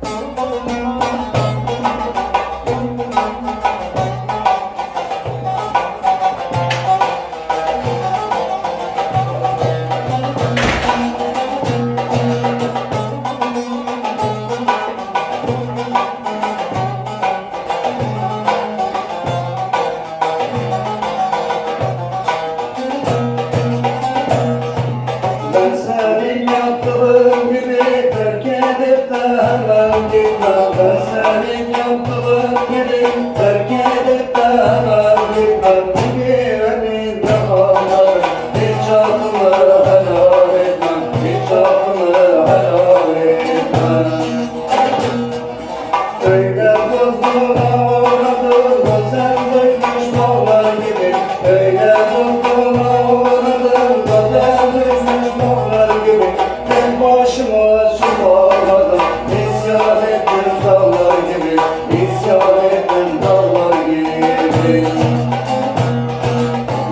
Ben senin yaptığın gibi terk edip de hemen gitmem. Ben senin yaptığın gibi terk edip de hemen gitmem. Bu güveninde kalmadım, hiç aklımı helal etmem, hiç aklımı helal etmem. Öyle buzluğa uğradım, gözler dökmüş mağlar gibi. Öyle buzluğa uğradım, gözler dökmüş mağlar gibi. Tek başıma çuvalladım, isyan ettim dağlar gibi, isyan ettim dağlar gibi.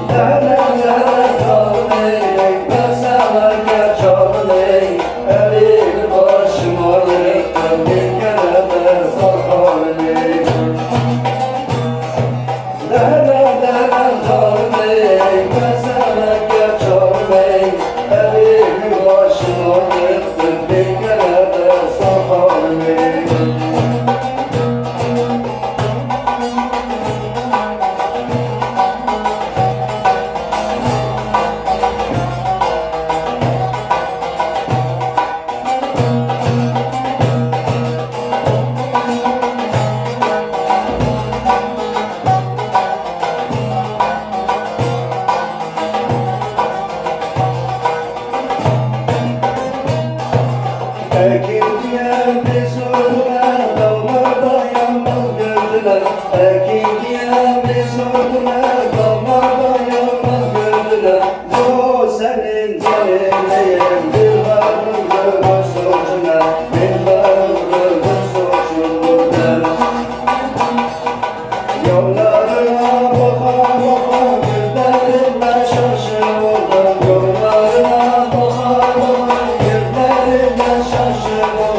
Dere dere dağın ey, ben severken çağın ey. Elini başıma yıktım, bir kere de sarkan ey. Dere dere dağın ey, ben severken çağın ey. Elini başıma yıktım, bir kere de sarkan ey. Ekin diyen bir sordular, dağlarda yalnız gördüler. Ekin diyen bir sordular, dağlarda yalnız gördüler. Bu senin canın değil, bir varlığı suçuna, bir varlığı suçuna. Yollarına baka baka, gözlerimle şaşırdım. Yollarına baka baka, gözlerimle şaşırdım.